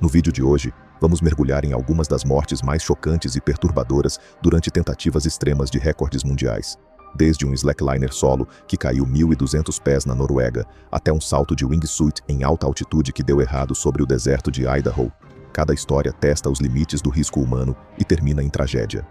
No vídeo de hoje, vamos mergulhar em algumas das mortes mais chocantes e perturbadoras durante tentativas extremas de recordes mundiais. Desde um slackliner solo que caiu 1.200 pés na Noruega, até um salto de wingsuit em alta altitude que deu errado sobre o deserto de Idaho. Cada história testa os limites do risco humano e termina em tragédia.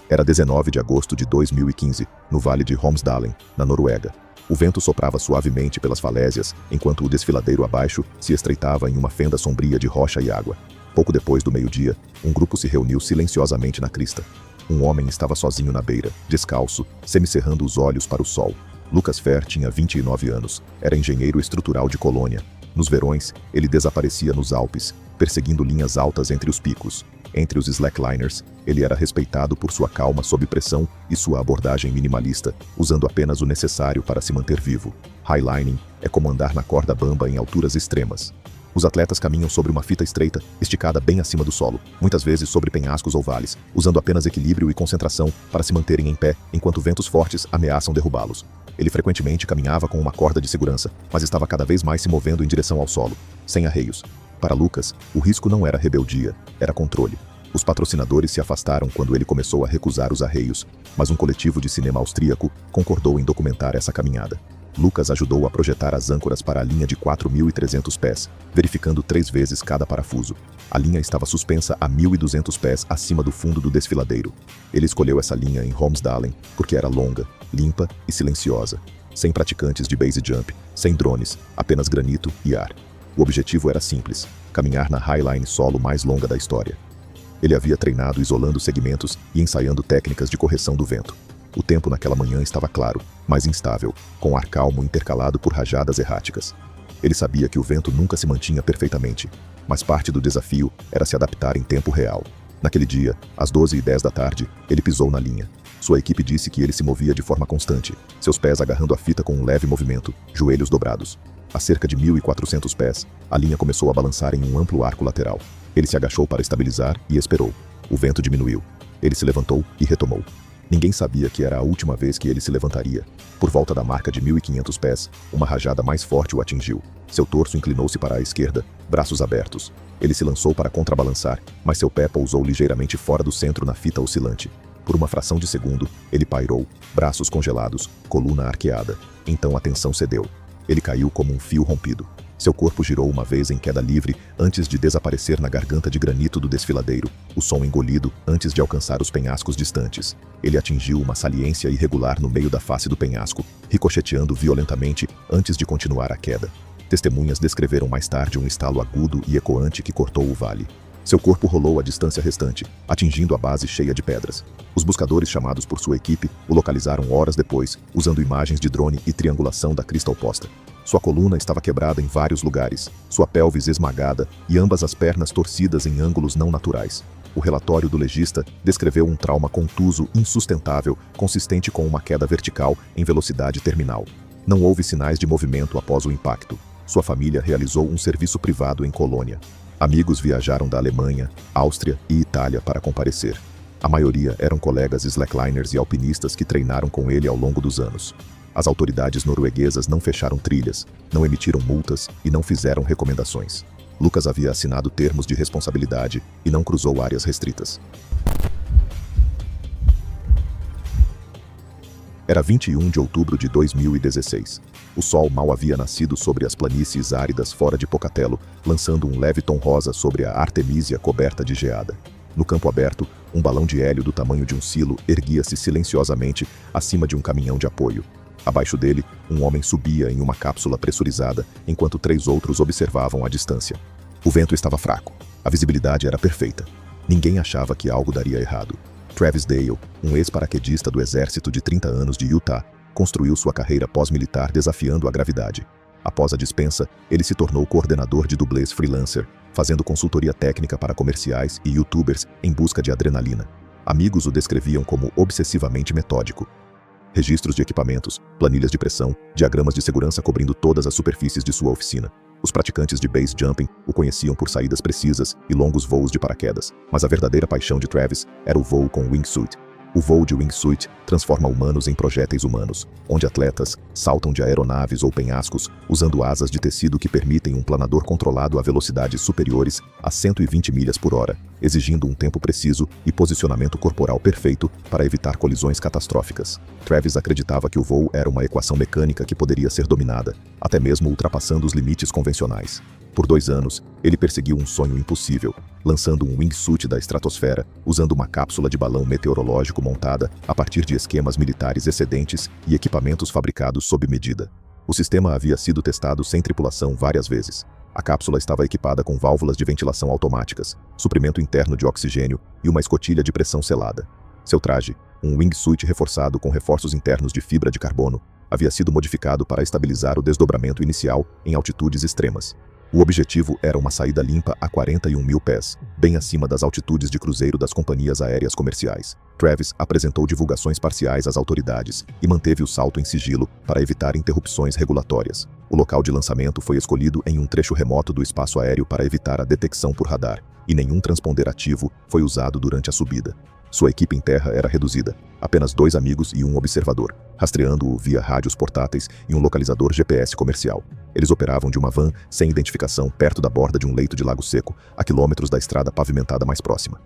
Era 19 de agosto de 2015, no Vale de Holmsdalen, na Noruega. O vento soprava suavemente pelas falésias, enquanto o desfiladeiro abaixo se estreitava em uma fenda sombria de rocha e água. Pouco depois do meio-dia, um grupo se reuniu silenciosamente na crista. Um homem estava sozinho na beira, descalço, semicerrando os olhos para o sol. Lucas Fer tinha 29 anos, era engenheiro estrutural de Colônia. Nos verões, ele desaparecia nos Alpes, perseguindo linhas altas entre os picos. Entre os slackliners, ele era respeitado por sua calma sob pressão e sua abordagem minimalista, usando apenas o necessário para se manter vivo. Highlining é como andar na corda bamba em alturas extremas. Os atletas caminham sobre uma fita estreita, esticada bem acima do solo, muitas vezes sobre penhascos ou vales, usando apenas equilíbrio e concentração para se manterem em pé enquanto ventos fortes ameaçam derrubá-los. Ele frequentemente caminhava com uma corda de segurança, mas estava cada vez mais se movendo em direção ao solo, sem arreios. Para Lucas, o risco não era rebeldia, era controle. Os patrocinadores se afastaram quando ele começou a recusar os arreios, mas um coletivo de cinema austríaco concordou em documentar essa caminhada. Lucas ajudou a projetar as âncoras para a linha de 4.300 pés, verificando 3 vezes cada parafuso. A linha estava suspensa a 1.200 pés acima do fundo do desfiladeiro. Ele escolheu essa linha em Holmsdalen porque era longa, limpa e silenciosa. Sem praticantes de base jump, sem drones, apenas granito e ar. O objetivo era simples: caminhar na highline solo mais longa da história. Ele havia treinado isolando segmentos e ensaiando técnicas de correção do vento. O tempo naquela manhã estava claro, mas instável, com ar calmo intercalado por rajadas erráticas. Ele sabia que o vento nunca se mantinha perfeitamente, mas parte do desafio era se adaptar em tempo real. Naquele dia, às 12h10 da tarde, ele pisou na linha. Sua equipe disse que ele se movia de forma constante, seus pés agarrando a fita com um leve movimento, joelhos dobrados. A cerca de 1.400 pés, a linha começou a balançar em um amplo arco lateral. Ele se agachou para estabilizar e esperou. O vento diminuiu. Ele se levantou e retomou. Ninguém sabia que era a última vez que ele se levantaria. Por volta da marca de 1.500 pés, uma rajada mais forte o atingiu. Seu torso inclinou-se para a esquerda, braços abertos. Ele se lançou para contrabalançar, mas seu pé pousou ligeiramente fora do centro na fita oscilante. Por uma fração de segundo, ele pairou, braços congelados, coluna arqueada. Então a tensão cedeu. Ele caiu como um fio rompido. Seu corpo girou uma vez em queda livre antes de desaparecer na garganta de granito do desfiladeiro, o som engolido antes de alcançar os penhascos distantes. Ele atingiu uma saliência irregular no meio da face do penhasco, ricocheteando violentamente antes de continuar a queda. Testemunhas descreveram mais tarde um estalo agudo e ecoante que cortou o vale. Seu corpo rolou a distância restante, atingindo a base cheia de pedras. Os buscadores chamados por sua equipe o localizaram horas depois, usando imagens de drone e triangulação da crista oposta. Sua coluna estava quebrada em vários lugares, sua pelvis esmagada e ambas as pernas torcidas em ângulos não naturais. O relatório do legista descreveu um trauma contuso insustentável, consistente com uma queda vertical em velocidade terminal. Não houve sinais de movimento após o impacto. Sua família realizou um serviço privado em Colônia. Amigos viajaram da Alemanha, Áustria e Itália para comparecer. A maioria eram colegas slackliners e alpinistas que treinaram com ele ao longo dos anos. As autoridades norueguesas não fecharam trilhas, não emitiram multas e não fizeram recomendações. Lucas havia assinado termos de responsabilidade e não cruzou áreas restritas. Era 21 de outubro de 2016. O sol mal havia nascido sobre as planícies áridas fora de Pocatello, lançando um leve tom rosa sobre a Artemisia coberta de geada. No campo aberto, um balão de hélio do tamanho de um silo erguia-se silenciosamente acima de um caminhão de apoio. Abaixo dele, um homem subia em uma cápsula pressurizada, enquanto 3 outros observavam à distância. O vento estava fraco. A visibilidade era perfeita. Ninguém achava que algo daria errado. Travis Dale, um ex-paraquedista do exército de 30 anos de Utah, construiu sua carreira pós-militar desafiando a gravidade. Após a dispensa, ele se tornou coordenador de dublês freelancer, fazendo consultoria técnica para comerciais e youtubers em busca de adrenalina. Amigos o descreviam como obsessivamente metódico. Registros de equipamentos, planilhas de pressão, diagramas de segurança cobrindo todas as superfícies de sua oficina. Os praticantes de base jumping o conheciam por saídas precisas e longos voos de paraquedas, mas a verdadeira paixão de Travis era o voo com wingsuit. O voo de wingsuit transforma humanos em projéteis humanos, onde atletas saltam de aeronaves ou penhascos usando asas de tecido que permitem um planador controlado a velocidades superiores a 120 milhas por hora, exigindo um tempo preciso e posicionamento corporal perfeito para evitar colisões catastróficas. Travis acreditava que o voo era uma equação mecânica que poderia ser dominada, até mesmo ultrapassando os limites convencionais. Por 2 anos, ele perseguiu um sonho impossível, lançando um wingsuit da estratosfera, usando uma cápsula de balão meteorológico montada a partir de esquemas militares excedentes e equipamentos fabricados sob medida. O sistema havia sido testado sem tripulação várias vezes. A cápsula estava equipada com válvulas de ventilação automáticas, suprimento interno de oxigênio e uma escotilha de pressão selada. Seu traje, um wingsuit reforçado com reforços internos de fibra de carbono, havia sido modificado para estabilizar o desdobramento inicial em altitudes extremas. O objetivo era uma saída limpa a 41 mil pés, bem acima das altitudes de cruzeiro das companhias aéreas comerciais. Travis apresentou divulgações parciais às autoridades e manteve o salto em sigilo para evitar interrupções regulatórias. O local de lançamento foi escolhido em um trecho remoto do espaço aéreo para evitar a detecção por radar, e nenhum transponder ativo foi usado durante a subida. Sua equipe em terra era reduzida, apenas 2 amigos e um observador, rastreando-o via rádios portáteis e um localizador GPS comercial. Eles operavam de uma van sem identificação perto da borda de um leito de lago seco, a quilômetros da estrada pavimentada mais próxima.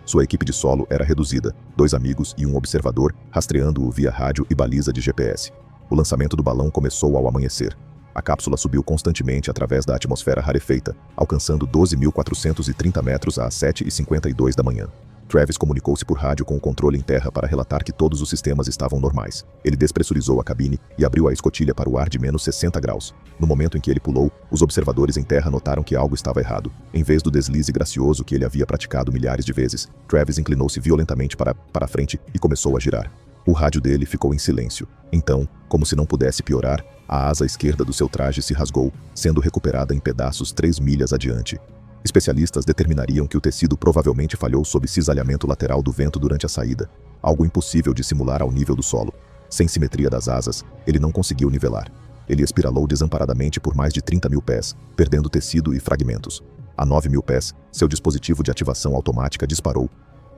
Sua equipe de solo era reduzida, 2 amigos e um observador, rastreando-o via rádio e baliza de GPS. O lançamento do balão começou ao amanhecer. A cápsula subiu constantemente através da atmosfera rarefeita, alcançando 12.430 metros às 7h52 da manhã. Travis comunicou-se por rádio com o controle em terra para relatar que todos os sistemas estavam normais. Ele despressurizou a cabine e abriu a escotilha para o ar de menos 60 graus. No momento em que ele pulou, os observadores em terra notaram que algo estava errado. Em vez do deslize gracioso que ele havia praticado milhares de vezes, Travis inclinou-se violentamente para frente e começou a girar. O rádio dele ficou em silêncio. Então, como se não pudesse piorar, a asa esquerda do seu traje se rasgou, sendo recuperada em pedaços 3 milhas adiante. Especialistas determinariam que o tecido provavelmente falhou sob cisalhamento lateral do vento durante a saída, algo impossível de simular ao nível do solo. Sem simetria das asas, ele não conseguiu nivelar. Ele espiralou desamparadamente por mais de 30 mil pés, perdendo tecido e fragmentos. A 9 mil pés, seu dispositivo de ativação automática disparou,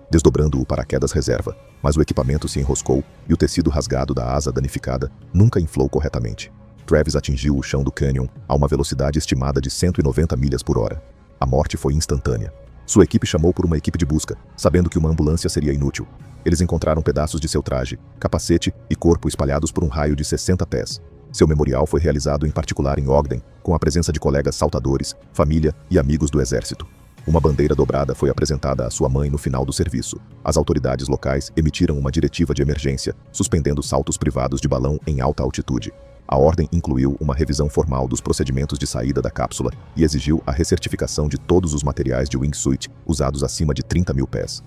desdobrando o paraquedas reserva, mas o equipamento se enroscou e o tecido rasgado da asa danificada nunca inflou corretamente. Travis atingiu o chão do cânion a uma velocidade estimada de 190 milhas por hora. A morte foi instantânea. Sua equipe chamou por uma equipe de busca, sabendo que uma ambulância seria inútil. Eles encontraram pedaços de seu traje, capacete e corpo espalhados por um raio de 60 pés. Seu memorial foi realizado em particular em Ogden, com a presença de colegas saltadores, família e amigos do exército. Uma bandeira dobrada foi apresentada à sua mãe no final do serviço. As autoridades locais emitiram uma diretiva de emergência, suspendendo saltos privados de balão em alta altitude. A ordem incluiu uma revisão formal dos procedimentos de saída da cápsula e exigiu a recertificação de todos os materiais de wingsuit usados acima de 30 mil pés.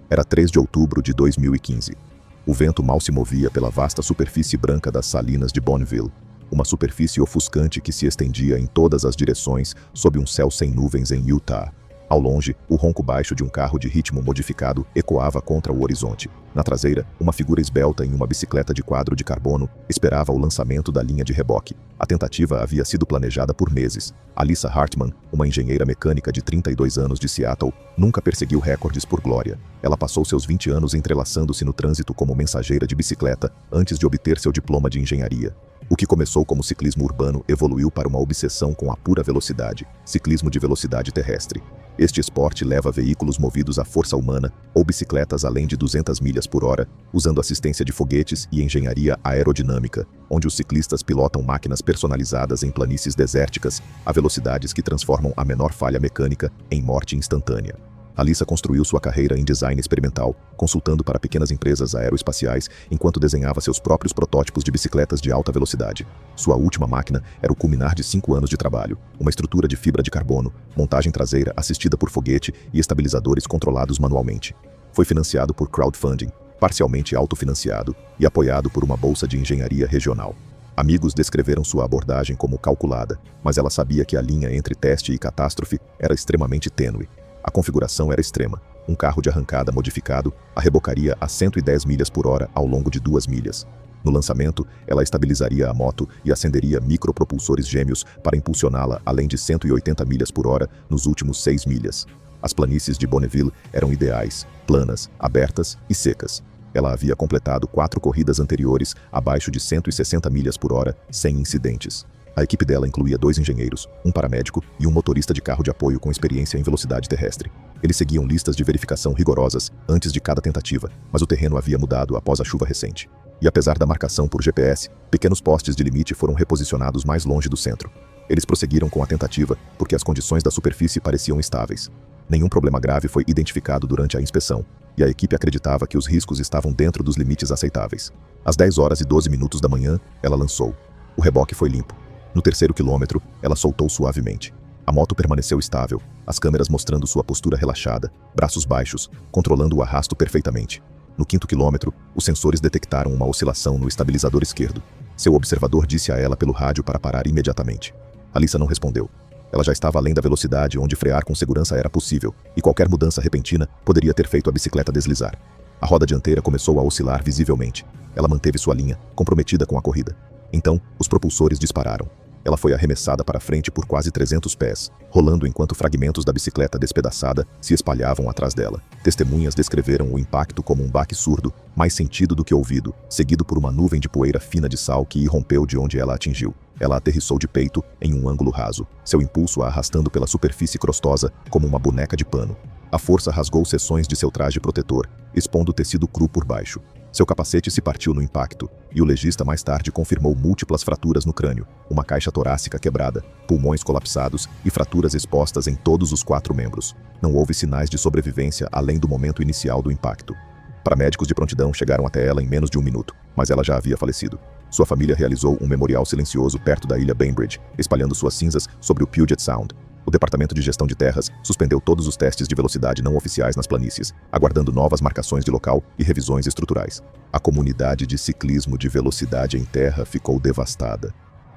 Era 3 de outubro de 2015. O vento mal se movia pela vasta superfície branca das salinas de Bonneville, uma superfície ofuscante que se estendia em todas as direções sob um céu sem nuvens em Utah. Ao longe, o ronco baixo de um carro de ritmo modificado ecoava contra o horizonte. Na traseira, uma figura esbelta em uma bicicleta de quadro de carbono esperava o lançamento da linha de reboque. A tentativa havia sido planejada por meses. Alyssa Hartman, uma engenheira mecânica de 32 anos de Seattle, nunca perseguiu recordes por glória. Ela passou seus 20 anos entrelaçando-se no trânsito como mensageira de bicicleta antes de obter seu diploma de engenharia. O que começou como ciclismo urbano evoluiu para uma obsessão com a pura velocidade, ciclismo de velocidade terrestre. Este esporte leva veículos movidos à força humana ou bicicletas além de 200 milhas por hora, usando assistência de foguetes e engenharia aerodinâmica, onde os ciclistas pilotam máquinas personalizadas em planícies desérticas a velocidades que transformam a menor falha mecânica em morte instantânea. Alyssa construiu sua carreira em design experimental, consultando para pequenas empresas aeroespaciais enquanto desenhava seus próprios protótipos de bicicletas de alta velocidade. Sua última máquina era o culminar de 5 anos de trabalho, uma estrutura de fibra de carbono, montagem traseira assistida por foguete e estabilizadores controlados manualmente. Foi financiado por crowdfunding, parcialmente autofinanciado e apoiado por uma bolsa de engenharia regional. Amigos descreveram sua abordagem como calculada, mas ela sabia que a linha entre teste e catástrofe era extremamente tênue. A configuração era extrema. Um carro de arrancada modificado a rebocaria a 110 milhas por hora ao longo de 2 milhas. No lançamento, ela estabilizaria a moto e acenderia micropropulsores gêmeos para impulsioná-la além de 180 milhas por hora nos últimos 6 milhas. As planícies de Bonneville eram ideais, planas, abertas e secas. Ela havia completado 4 corridas anteriores abaixo de 160 milhas por hora, sem incidentes. A equipe dela incluía 2 engenheiros, um paramédico e um motorista de carro de apoio com experiência em velocidade terrestre. Eles seguiam listas de verificação rigorosas antes de cada tentativa, mas o terreno havia mudado após a chuva recente. E apesar da marcação por GPS, pequenos postes de limite foram reposicionados mais longe do centro. Eles prosseguiram com a tentativa porque as condições da superfície pareciam estáveis. Nenhum problema grave foi identificado durante a inspeção, e a equipe acreditava que os riscos estavam dentro dos limites aceitáveis. Às 10 horas e 12 minutos da manhã, ela lançou. O reboque foi limpo. No 3º quilômetro, ela soltou suavemente. A moto permaneceu estável, as câmeras mostrando sua postura relaxada, braços baixos, controlando o arrasto perfeitamente. No 5º quilômetro, os sensores detectaram uma oscilação no estabilizador esquerdo. Seu observador disse a ela pelo rádio para parar imediatamente. Alyssa não respondeu. Ela já estava além da velocidade onde frear com segurança era possível, e qualquer mudança repentina poderia ter feito a bicicleta deslizar. A roda dianteira começou a oscilar visivelmente. Ela manteve sua linha, comprometida com a corrida. Então, os propulsores dispararam. Ela foi arremessada para frente por quase 300 pés, rolando enquanto fragmentos da bicicleta despedaçada se espalhavam atrás dela. Testemunhas descreveram o impacto como um baque surdo, mais sentido do que ouvido, seguido por uma nuvem de poeira fina de sal que irrompeu de onde ela atingiu. Ela aterrissou de peito, em um ângulo raso, seu impulso a arrastando pela superfície crostosa como uma boneca de pano. A força rasgou seções de seu traje protetor, expondo o tecido cru por baixo. Seu capacete se partiu no impacto, e o legista mais tarde confirmou múltiplas fraturas no crânio, uma caixa torácica quebrada, pulmões colapsados e fraturas expostas em todos os 4 membros. Não houve sinais de sobrevivência além do momento inicial do impacto. Paramédicos de prontidão chegaram até ela em menos de 1 minuto, mas ela já havia falecido. Sua família realizou um memorial silencioso perto da ilha Bainbridge, espalhando suas cinzas sobre o Puget Sound. O Departamento de Gestão de Terras suspendeu todos os testes de velocidade não oficiais nas planícies, aguardando novas marcações de local e revisões estruturais. A comunidade de ciclismo de velocidade em terra ficou devastada.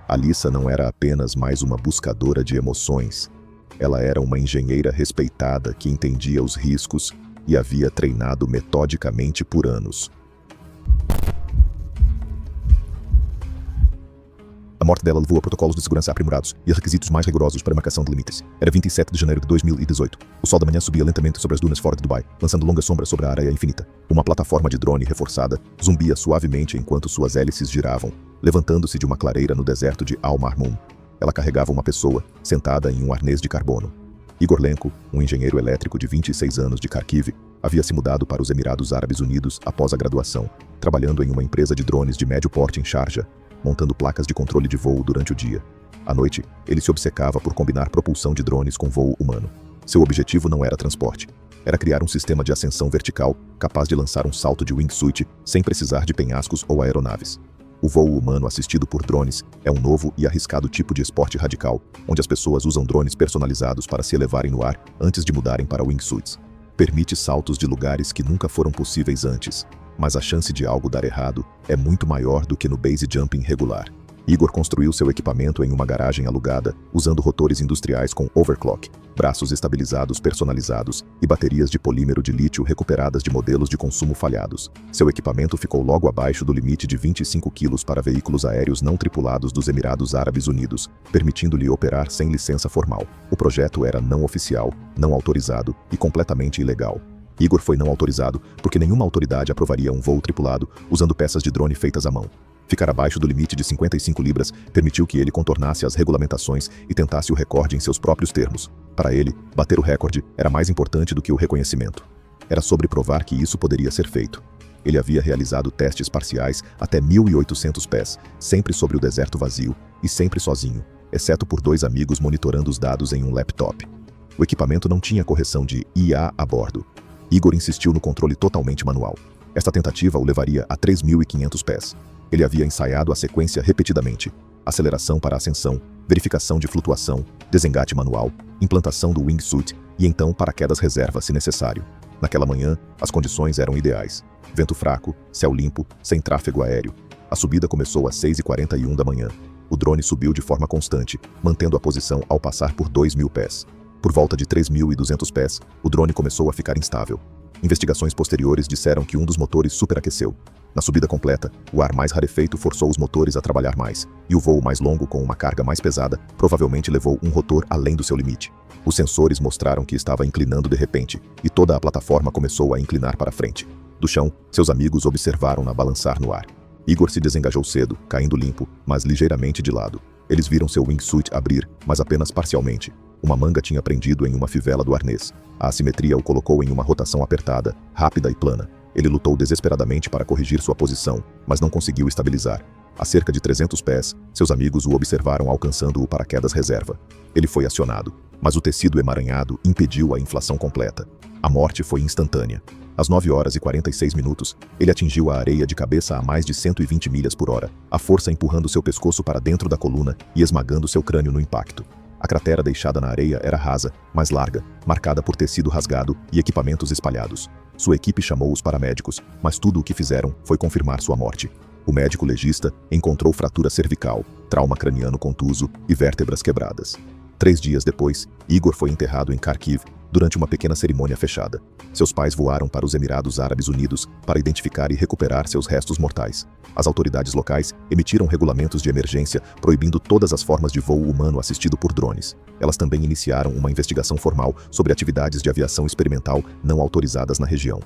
Alyssa não era apenas mais uma buscadora de emoções. Ela era uma engenheira respeitada que entendia os riscos e havia treinado metodicamente por anos. A morte dela levou a protocolos de segurança aprimorados e a requisitos mais rigorosos para a marcação de limites. Era 27 de janeiro de 2018. O sol da manhã subia lentamente sobre as dunas fora de Dubai, lançando longas sombras sobre a areia infinita. Uma plataforma de drone reforçada zumbia suavemente enquanto suas hélices giravam, levantando-se de uma clareira no deserto de Al Marmoon. Ela carregava uma pessoa, sentada em um arnês de carbono. Igor Lenko, um engenheiro elétrico de 26 anos de Kharkiv, havia se mudado para os Emirados Árabes Unidos após a graduação, trabalhando em uma empresa de drones de médio porte em Sharjah, montando placas de controle de voo durante o dia. À noite, ele se obcecava por combinar propulsão de drones com voo humano. Seu objetivo não era transporte. Era criar um sistema de ascensão vertical capaz de lançar um salto de wingsuit sem precisar de penhascos ou aeronaves. O voo humano assistido por drones é um novo e arriscado tipo de esporte radical, onde as pessoas usam drones personalizados para se elevarem no ar antes de mudarem para wingsuits. Permite saltos de lugares que nunca foram possíveis antes, mas a chance de algo dar errado é muito maior do que no base jumping regular. Igor construiu seu equipamento em uma garagem alugada, usando rotores industriais com overclock, braços estabilizados personalizados e baterias de polímero de lítio recuperadas de modelos de consumo falhados. Seu equipamento ficou logo abaixo do limite de 25 quilos para veículos aéreos não tripulados dos Emirados Árabes Unidos, permitindo-lhe operar sem licença formal. O projeto era não oficial, não autorizado e completamente ilegal. Igor foi não autorizado porque nenhuma autoridade aprovaria um voo tripulado usando peças de drone feitas à mão. Ficar abaixo do limite de 55 libras permitiu que ele contornasse as regulamentações e tentasse o recorde em seus próprios termos. Para ele, bater o recorde era mais importante do que o reconhecimento. Era sobre provar que isso poderia ser feito. Ele havia realizado testes parciais até 1.800 pés, sempre sobre o deserto vazio e sempre sozinho, exceto por 2 amigos monitorando os dados em um laptop. O equipamento não tinha correção de IA a bordo. Igor insistiu no controle totalmente manual. Esta tentativa o levaria a 3.500 pés. Ele havia ensaiado a sequência repetidamente: aceleração para ascensão, verificação de flutuação, desengate manual, implantação do wingsuit e então paraquedas reserva se necessário. Naquela manhã, as condições eram ideais. Vento fraco, céu limpo, sem tráfego aéreo. A subida começou às 6h41 da manhã. O drone subiu de forma constante, mantendo a posição ao passar por 2.000 pés. Por volta de 3.200 pés, o drone começou a ficar instável. Investigações posteriores disseram que um dos motores superaqueceu. Na subida completa, o ar mais rarefeito forçou os motores a trabalhar mais, e o voo mais longo com uma carga mais pesada provavelmente levou um rotor além do seu limite. Os sensores mostraram que estava inclinando de repente, e toda a plataforma começou a inclinar para frente. Do chão, seus amigos observaram-na balançar no ar. Igor se desengajou cedo, caindo limpo, mas ligeiramente de lado. Eles viram seu wingsuit abrir, mas apenas parcialmente. Uma manga tinha prendido em uma fivela do arnês. A assimetria o colocou em uma rotação apertada, rápida e plana. Ele lutou desesperadamente para corrigir sua posição, mas não conseguiu estabilizar. A cerca de 300 pés, seus amigos o observaram alcançando o paraquedas reserva. Ele foi acionado, mas o tecido emaranhado impediu a inflação completa. A morte foi instantânea. Às 9 horas e 46 minutos, ele atingiu a areia de cabeça a mais de 120 milhas por hora, a força empurrando seu pescoço para dentro da coluna e esmagando seu crânio no impacto. A cratera deixada na areia era rasa, mas larga, marcada por tecido rasgado e equipamentos espalhados. Sua equipe chamou os paramédicos, mas tudo o que fizeram foi confirmar sua morte. O médico legista encontrou fratura cervical, trauma craniano contuso e vértebras quebradas. 3 dias depois, Igor foi enterrado em Kharkiv durante uma pequena cerimônia fechada. Seus pais voaram para os Emirados Árabes Unidos para identificar e recuperar seus restos mortais. As autoridades locais emitiram regulamentos de emergência proibindo todas as formas de voo humano assistido por drones. Elas também iniciaram uma investigação formal sobre atividades de aviação experimental não autorizadas na região.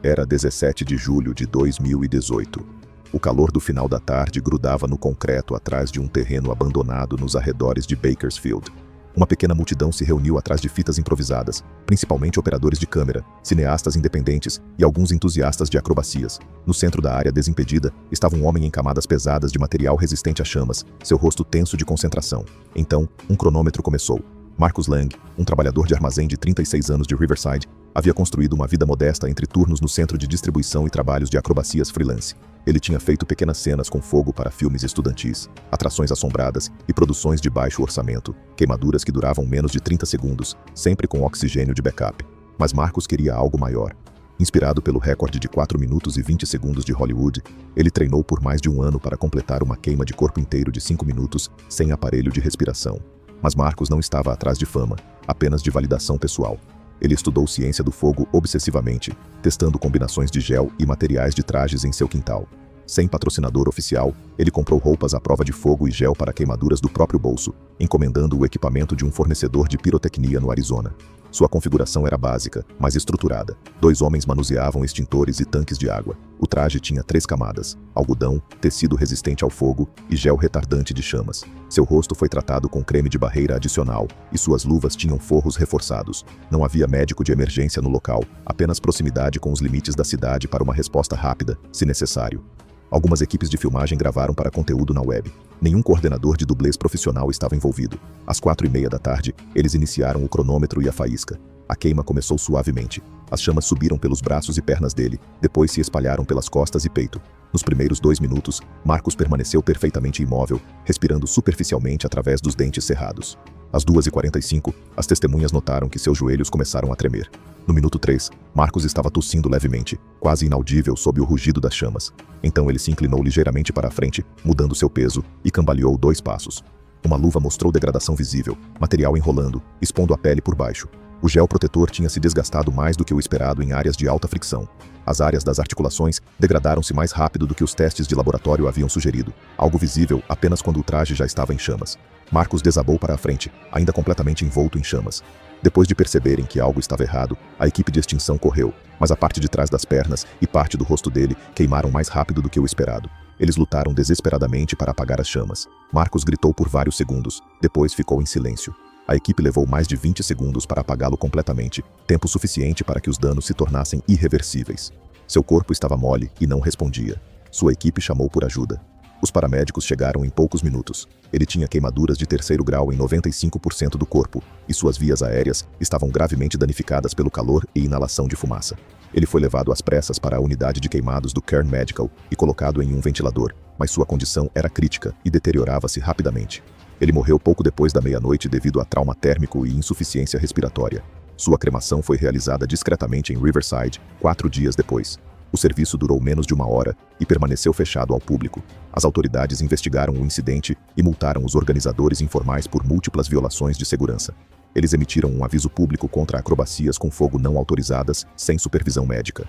Era 17 de julho de 2018. O calor do final da tarde grudava no concreto atrás de um terreno abandonado nos arredores de Bakersfield. Uma pequena multidão se reuniu atrás de fitas improvisadas, principalmente operadores de câmera, cineastas independentes e alguns entusiastas de acrobacias. No centro da área desimpedida estava um homem em camadas pesadas de material resistente a chamas, seu rosto tenso de concentração. Então, um cronômetro começou. Marcus Lang, um trabalhador de armazém de 36 anos de Riverside, havia construído uma vida modesta entre turnos no centro de distribuição e trabalhos de acrobacias freelance. Ele tinha feito pequenas cenas com fogo para filmes estudantis, atrações assombradas e produções de baixo orçamento, queimaduras que duravam menos de 30 segundos, sempre com oxigênio de backup. Mas Marcus queria algo maior. Inspirado pelo recorde de 4 minutos e 20 segundos de Hollywood, ele treinou por mais de um ano para completar uma queima de corpo inteiro de 5 minutos sem aparelho de respiração. Mas Marcus não estava atrás de fama, apenas de validação pessoal. Ele estudou ciência do fogo obsessivamente, testando combinações de gel e materiais de trajes em seu quintal. Sem patrocinador oficial, ele comprou roupas à prova de fogo e gel para queimaduras do próprio bolso, encomendando o equipamento de um fornecedor de pirotecnia no Arizona. Sua configuração era básica, mas estruturada. 2 homens manuseavam extintores e tanques de água. O traje tinha 3 camadas: algodão, tecido resistente ao fogo e gel retardante de chamas. Seu rosto foi tratado com creme de barreira adicional e suas luvas tinham forros reforçados. Não havia médico de emergência no local, apenas proximidade com os limites da cidade para uma resposta rápida, se necessário. Algumas equipes de filmagem gravaram para conteúdo na web. Nenhum coordenador de dublês profissional estava envolvido. Às 4h30 da tarde, eles iniciaram o cronômetro e a faísca. A queima começou suavemente. As chamas subiram pelos braços e pernas dele, depois se espalharam pelas costas e peito. Nos primeiros 2 minutos, Marcus permaneceu perfeitamente imóvel, respirando superficialmente através dos dentes cerrados. Às 2h45, as testemunhas notaram que seus joelhos começaram a tremer. No minuto 3, Marcus estava tossindo levemente, quase inaudível sob o rugido das chamas. Então ele se inclinou ligeiramente para a frente, mudando seu peso, e cambaleou 2 passos. Uma luva mostrou degradação visível, material enrolando, expondo a pele por baixo. O gel protetor tinha se desgastado mais do que o esperado em áreas de alta fricção. As áreas das articulações degradaram-se mais rápido do que os testes de laboratório haviam sugerido, algo visível apenas quando o traje já estava em chamas. Marcus desabou para a frente, ainda completamente envolto em chamas. Depois de perceberem que algo estava errado, a equipe de extinção correu, mas a parte de trás das pernas e parte do rosto dele queimaram mais rápido do que o esperado. Eles lutaram desesperadamente para apagar as chamas. Marcus gritou por vários segundos, depois ficou em silêncio. A equipe levou mais de 20 segundos para apagá-lo completamente, tempo suficiente para que os danos se tornassem irreversíveis. Seu corpo estava mole e não respondia. Sua equipe chamou por ajuda. Os paramédicos chegaram em poucos minutos. Ele tinha queimaduras de 3º grau em 95% do corpo, e suas vias aéreas estavam gravemente danificadas pelo calor e inalação de fumaça. Ele foi levado às pressas para a unidade de queimados do Kern Medical e colocado em um ventilador, mas sua condição era crítica e deteriorava-se rapidamente. Ele morreu pouco depois da meia-noite devido a trauma térmico e insuficiência respiratória. Sua cremação foi realizada discretamente em Riverside 4 dias depois. O serviço durou menos de 1 hora e permaneceu fechado ao público. As autoridades investigaram o incidente e multaram os organizadores informais por múltiplas violações de segurança. Eles emitiram um aviso público contra acrobacias com fogo não autorizadas, sem supervisão médica.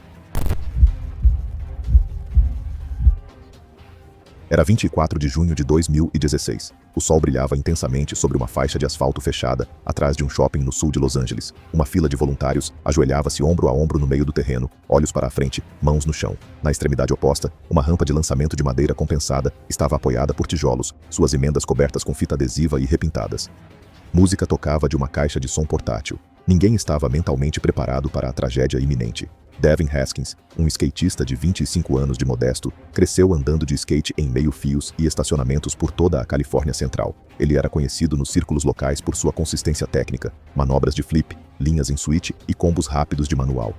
Era 24 de junho de 2016. O sol brilhava intensamente sobre uma faixa de asfalto fechada, atrás de um shopping no sul de Los Angeles. Uma fila de voluntários ajoelhava-se ombro a ombro no meio do terreno, olhos para a frente, mãos no chão. Na extremidade oposta, uma rampa de lançamento de madeira compensada estava apoiada por tijolos, suas emendas cobertas com fita adesiva e repintadas. Música tocava de uma caixa de som portátil. Ninguém estava mentalmente preparado para a tragédia iminente. Devin Haskins, um skatista de 25 anos de Modesto, cresceu andando de skate em meio-fios e estacionamentos por toda a Califórnia Central. Ele era conhecido nos círculos locais por sua consistência técnica, manobras de flip, linhas em switch e combos rápidos de manual.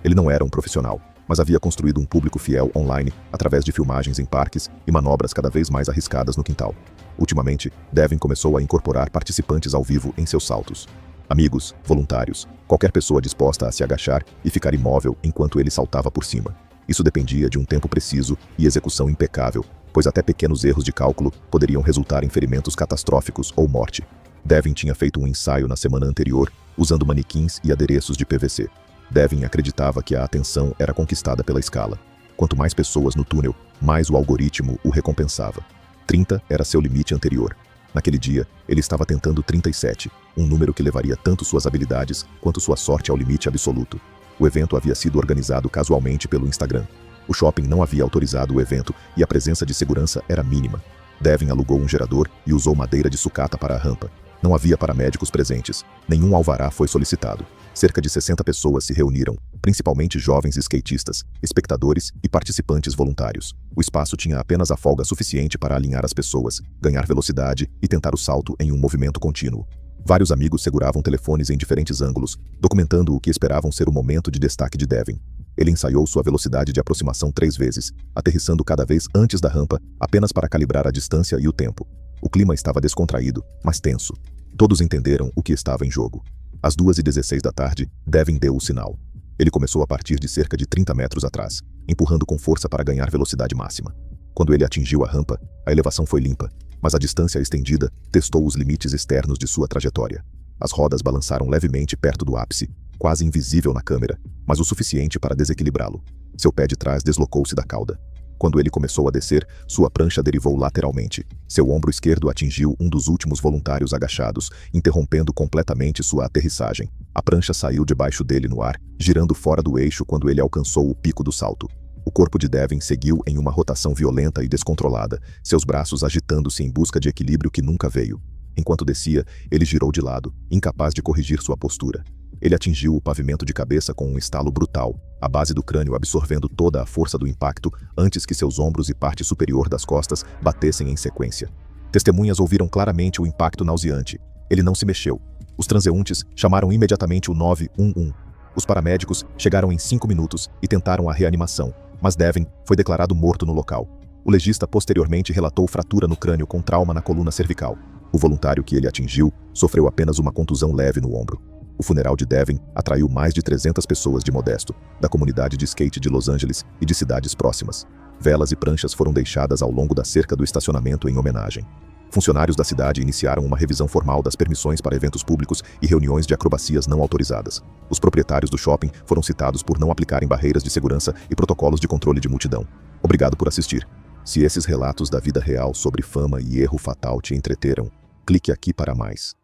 Ele não era um profissional, mas havia construído um público fiel online através de filmagens em parques e manobras cada vez mais arriscadas no quintal. Ultimamente, Devin começou a incorporar participantes ao vivo em seus saltos. Amigos, voluntários, qualquer pessoa disposta a se agachar e ficar imóvel enquanto ele saltava por cima. Isso dependia de um tempo preciso e execução impecável, pois até pequenos erros de cálculo poderiam resultar em ferimentos catastróficos ou morte. Devin tinha feito um ensaio na semana anterior, usando manequins e adereços de PVC. Devin acreditava que a atenção era conquistada pela escala. Quanto mais pessoas no túnel, mais o algoritmo o recompensava. 30 era seu limite anterior. Naquele dia, ele estava tentando 37, um número que levaria tanto suas habilidades quanto sua sorte ao limite absoluto. O evento havia sido organizado casualmente pelo Instagram. O shopping não havia autorizado o evento e a presença de segurança era mínima. Devin alugou um gerador e usou madeira de sucata para a rampa. Não havia paramédicos presentes. Nenhum alvará foi solicitado. Cerca de 60 pessoas se reuniram, principalmente jovens skatistas, espectadores e participantes voluntários. O espaço tinha apenas a folga suficiente para alinhar as pessoas, ganhar velocidade e tentar o salto em um movimento contínuo. Vários amigos seguravam telefones em diferentes ângulos, documentando o que esperavam ser o momento de destaque de Devin. Ele ensaiou sua velocidade de aproximação 3 vezes, aterrissando cada vez antes da rampa, apenas para calibrar a distância e o tempo. O clima estava descontraído, mas tenso. Todos entenderam o que estava em jogo. Às 2h16 da tarde, Devin deu o sinal. Ele começou a partir de cerca de 30 metros atrás, empurrando com força para ganhar velocidade máxima. Quando ele atingiu a rampa, a elevação foi limpa, mas a distância estendida testou os limites externos de sua trajetória. As rodas balançaram levemente perto do ápice, quase invisível na câmera, mas o suficiente para desequilibrá-lo. Seu pé de trás deslocou-se da cauda. Quando ele começou a descer, sua prancha derivou lateralmente. Seu ombro esquerdo atingiu um dos últimos voluntários agachados, interrompendo completamente sua aterrissagem. A prancha saiu debaixo dele no ar, girando fora do eixo quando ele alcançou o pico do salto. O corpo de Devin seguiu em uma rotação violenta e descontrolada, seus braços agitando-se em busca de equilíbrio que nunca veio. Enquanto descia, ele girou de lado, incapaz de corrigir sua postura. Ele atingiu o pavimento de cabeça com um estalo brutal, a base do crânio absorvendo toda a força do impacto antes que seus ombros e parte superior das costas batessem em sequência. Testemunhas ouviram claramente o impacto nauseante. Ele não se mexeu. Os transeuntes chamaram imediatamente o 911. Os paramédicos chegaram em 5 minutos e tentaram a reanimação, mas Devin foi declarado morto no local. O legista posteriormente relatou fratura no crânio com trauma na coluna cervical. O voluntário que ele atingiu sofreu apenas uma contusão leve no ombro. O funeral de Devin atraiu mais de 300 pessoas de Modesto, da comunidade de skate de Los Angeles e de cidades próximas. Velas e pranchas foram deixadas ao longo da cerca do estacionamento em homenagem. Funcionários da cidade iniciaram uma revisão formal das permissões para eventos públicos e reuniões de acrobacias não autorizadas. Os proprietários do shopping foram citados por não aplicarem barreiras de segurança e protocolos de controle de multidão. Obrigado por assistir. Se esses relatos da vida real sobre fama e erro fatal te entreteram, clique aqui para mais.